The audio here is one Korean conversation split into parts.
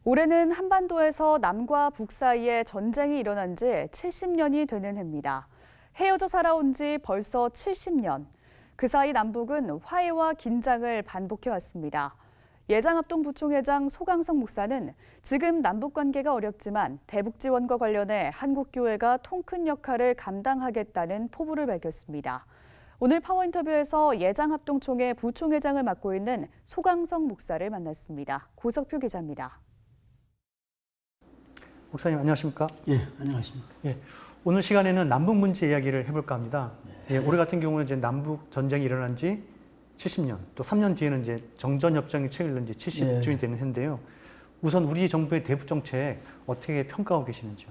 올해는 한반도에서 남과 북 사이에 전쟁이 일어난 지 70년이 되는 해입니다. 헤어져 살아온 지 벌써 70년. 그 사이 남북은 화해와 긴장을 반복해왔습니다. 예장합동 부총회장 소강성 목사는 지금 남북 관계가 어렵지만 대북 지원과 관련해 한국교회가 통큰 역할을 감당하겠다는 포부를 밝혔습니다. 오늘 파워 인터뷰에서 예장합동총회 부총회장을 맡고 있는 소강성 목사를 만났습니다. 고석표 기자입니다. 목사님 안녕하십니까? 예, 안녕하십니까? 예, 오늘 시간에는 남북 문제 이야기를 해볼까 합니다. 예, 올해 같은 경우는 이제 남북 전쟁이 일어난 지 70년, 또 3년 뒤에는 이제 정전협정이 체결된 지 70주년이 되는 해인데요. 우선 우리 정부의 대북 정책 어떻게 평가하고 계시는지요?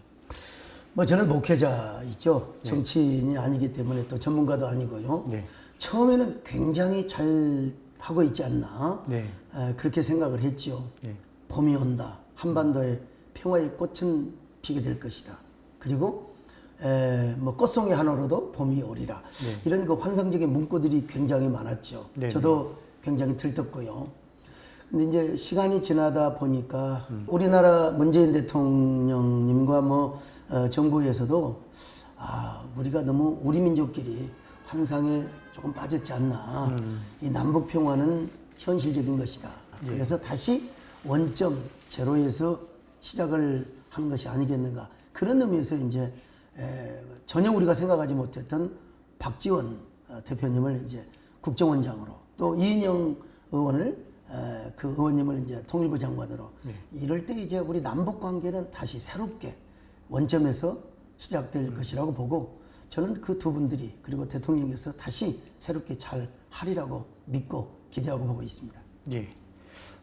뭐 저는 목회자이죠. 정치인이 아니기 때문에 또 전문가도 아니고요. 네. 처음에는 굉장히 잘 하고 있지 않나 네. 그렇게 생각을 했지요. 네. 봄이 온다. 한반도에 평화의 꽃은 피게 될 것이다. 그리고 뭐 꽃송이 하나로도 봄이 오리라. 이런 그 환상적인 문구들이 굉장히 많았죠. 네. 저도 굉장히 들떴고요. 근데 이제 시간이 지나다 보니까 우리나라 문재인 대통령님과 뭐 정부에서도 우리가 너무 우리 민족끼리 환상에 조금 빠졌지 않나. 이 남북 평화는 현실적인 것이다. 그래서 다시 원점 제로에서 시작을 한 것이 아니겠는가. 그런 의미에서 이제 전혀 우리가 생각하지 못했던 박지원 대표님을 이제 국정원장으로 또 이인영 의원을 그 의원님을 이제 통일부 장관으로 이럴 때 이제 우리 남북 관계는 다시 새롭게 원점에서 시작될 것이라고 보고 저는 그 두 분들이 그리고 대통령께서 다시 새롭게 잘 하리라고 믿고 기대하고 보고 있습니다. 예.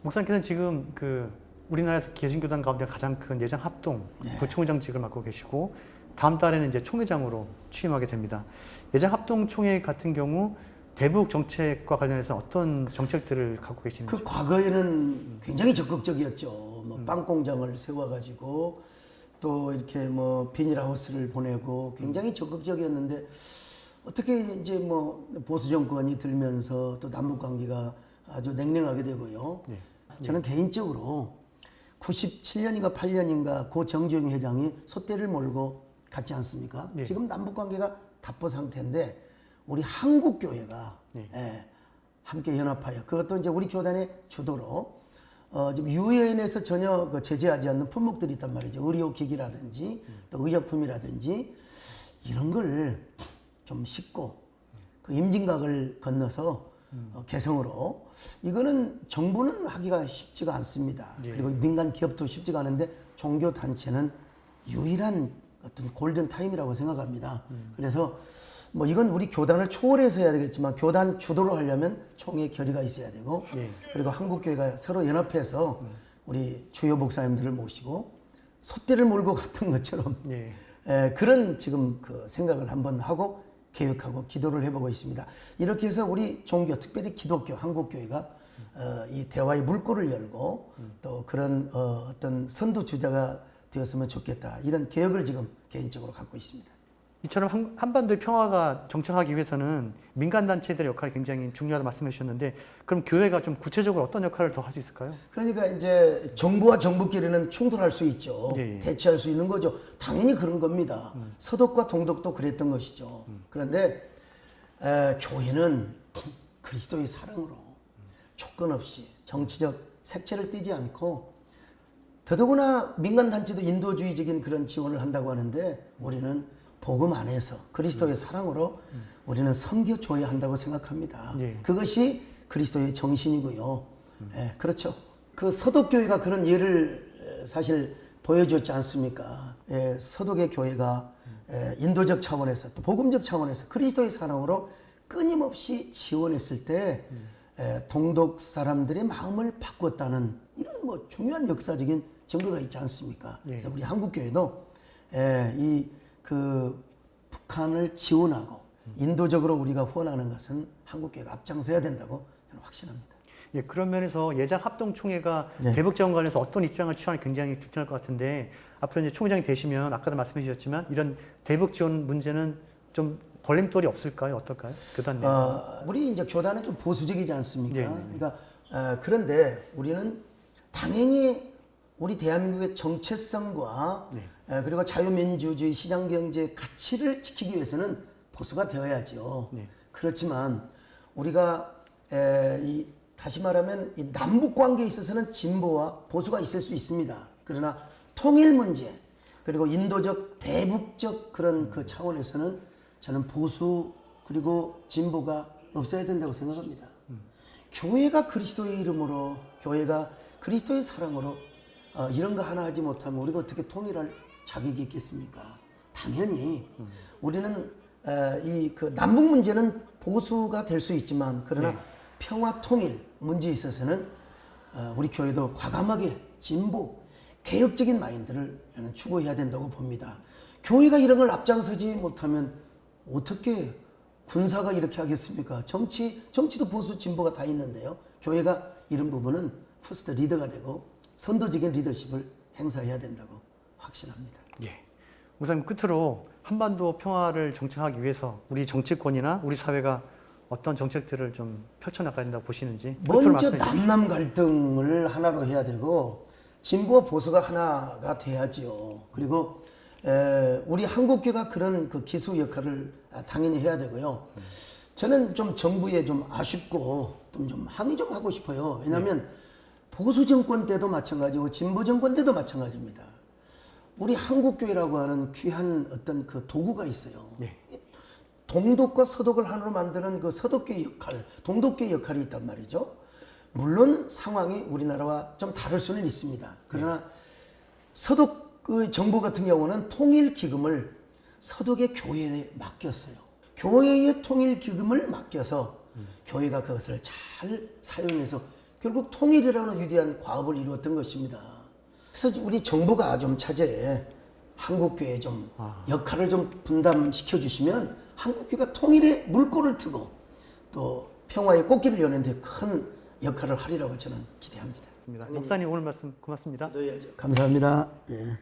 목사님께서는 지금 그 우리나라에서 개신교단 가운데 가장 큰 예장합동 부총회장직을 맡고 계시고 다음 달에는 이제 총회장으로 취임하게 됩니다. 예장합동총회 같은 경우 대북 정책과 관련해서 어떤 정책들을 갖고 계시는지? 그 과거에는 굉장히 적극적이었죠. 뭐 빵 공장을 세워가지고 또 이렇게 뭐 비닐하우스를 보내고 굉장히 적극적이었는데 어떻게 이제 뭐 보수 정권이 들면서 또 남북 관계가 아주 냉랭하게 되고요. 저는 개인적으로 97년인가 8년인가 고 정주영 회장이 소떼를 몰고 갔지 않습니까? 지금 남북 관계가 답보 상태인데 우리 한국교회가 함께 연합하여 그것도 이제 우리 교단의 주도로 지금 유엔에서 전혀 제재하지 않는 품목들이 있단 말이죠. 의료기기라든지 또 의약품이라든지 이런 걸 좀 싣고 그 임진각을 건너서 개성으로 이거는 정부는 하기가 쉽지가 않습니다. 그리고 민간 기업도 쉽지가 않은데 종교 단체는 유일한 어떤 골든 타임이라고 생각합니다. 그래서 뭐 이건 우리 교단을 초월해서 해야 되겠지만 교단 주도로 하려면 총회 결의가 있어야 되고 그리고 한국교회가 서로 연합해서 우리 주요 목사님들을 모시고 소떼를 몰고 갔던 것처럼 그런 지금 그 생각을 한번 하고 계획하고 기도를 해보고 있습니다. 이렇게 해서 우리 종교, 특별히 기독교, 한국교회가 이 대화의 물꼬를 열고 또 그런 어떤 선두주자가 되었으면 좋겠다. 이런 계획을 지금 개인적으로 갖고 있습니다. 이처럼 한반도의 평화가 정착하기 위해서는 민간단체들의 역할이 굉장히 중요하다고 말씀해 주셨는데 그럼 교회가 좀 구체적으로 어떤 역할을 더 할 수 있을까요? 그러니까 이제 정부와 정부끼리는 충돌할 수 있죠. 대치할 수 있는 거죠. 당연히 그런 겁니다. 서독과 동독도 그랬던 것이죠. 그런데 교회는 그리스도의 사랑으로 조건 없이 정치적 색채를 띠지 않고 더더구나 민간단체도 인도주의적인 그런 지원을 한다고 하는데 우리는 복음 안에서 그리스도의 사랑으로 우리는 섬겨줘야 한다고 생각합니다. 그것이 그리스도의 정신이고요. 그렇죠. 그 서독교회가 그런 예를 사실 보여줬지 않습니까? 서독의 교회가 인도적 차원에서 또 복음적 차원에서 그리스도의 사랑으로 끊임없이 지원했을 때 동독 사람들의 마음을 바꿨다는 이런 뭐 중요한 역사적인 증거가 있지 않습니까? 그래서 우리 한국교회도 그 북한을 지원하고 인도적으로 우리가 후원하는 것은 한국교회가 앞장서야 된다고 저는 확신합니다. 예, 그런 면에서 예장합동총회가 대북 지원 관련해서 어떤 입장을 취하는 게 굉장히 중요할 것 같은데 앞으로 이제 총회장이 되시면 아까도 말씀해 주셨지만 이런 대북 지원 문제는 좀 걸림돌이 없을까요? 어떨까요? 교단 내에서. 우리 이제 교단은 좀 보수적이지 않습니까? 그러니까 그런데 우리는 당연히 우리 대한민국의 정체성과 네. 그리고 자유민주주의 시장경제 가치를 지키기 위해서는 보수가 되어야죠. 네. 그렇지만 우리가 다시 말하면 이 남북 관계에 있어서는 진보와 보수가 있을 수 있습니다. 그러나 통일 문제 그리고 인도적 대북적 그런 그 차원에서는 저는 보수 그리고 진보가 없어야 된다고 생각합니다. 교회가 그리스도의 이름으로 교회가 그리스도의 사랑으로 이런 거 하나 하지 못하면 우리가 어떻게 통일할 자격이 있겠습니까? 당연히 우리는 이 그 남북 문제는 보수가 될 수 있지만 그러나 네. 평화 통일 문제에 있어서는 우리 교회도 과감하게 진보 개혁적인 마인드를 저는 추구해야 된다고 봅니다. 교회가 이런 걸 앞장서지 못하면 어떻게 군사가 이렇게 하겠습니까? 정치도 보수 진보가 다 있는데요. 교회가 이런 부분은 퍼스트 리더가 되고 선도적인 리더십을 행사해야 된다고 확신합니다. 예. 목사님 끝으로 한반도 평화를 정착하기 위해서 우리 정치권이나 우리 사회가 어떤 정책들을 좀 펼쳐나가야 된다고 보시는지 끝으로 먼저 말씀해 주십시오. 남남 갈등을 하나로 해야 되고 진보와 보수가 하나가 돼야지요. 그리고 우리 한국교가 그런 그 기수 역할을 당연히 해야 되고요. 저는 좀 정부에 좀 아쉽고 좀 항의 좀 하고 싶어요. 왜냐하면 보수 정권 때도 마찬가지고 진보 정권 때도 마찬가지입니다. 우리 한국교회라고 하는 귀한 어떤 그 도구가 있어요. 예. 동독과 서독을 하나로 만드는 그 서독교의 역할, 동독교의 역할이 있단 말이죠. 물론 상황이 우리나라와 좀 다를 수는 있습니다. 그러나 서독 그 정부 같은 경우는 통일 기금을 서독의 교회에 맡겼어요. 교회의 통일 기금을 맡겨서 교회가 그것을 잘 사용해서 결국 통일이라는 위대한 과업을 이루었던 것입니다. 그래서 우리 정부가 좀 차제에 한국교회 좀 역할을 좀 분담시켜 주시면 한국교회가 통일의 물꼬를 트고 또 평화의 꽃길을 여는 데 큰 역할을 하리라고 저는 기대합니다. 목사님 오늘 말씀 고맙습니다. 감사합니다. 예.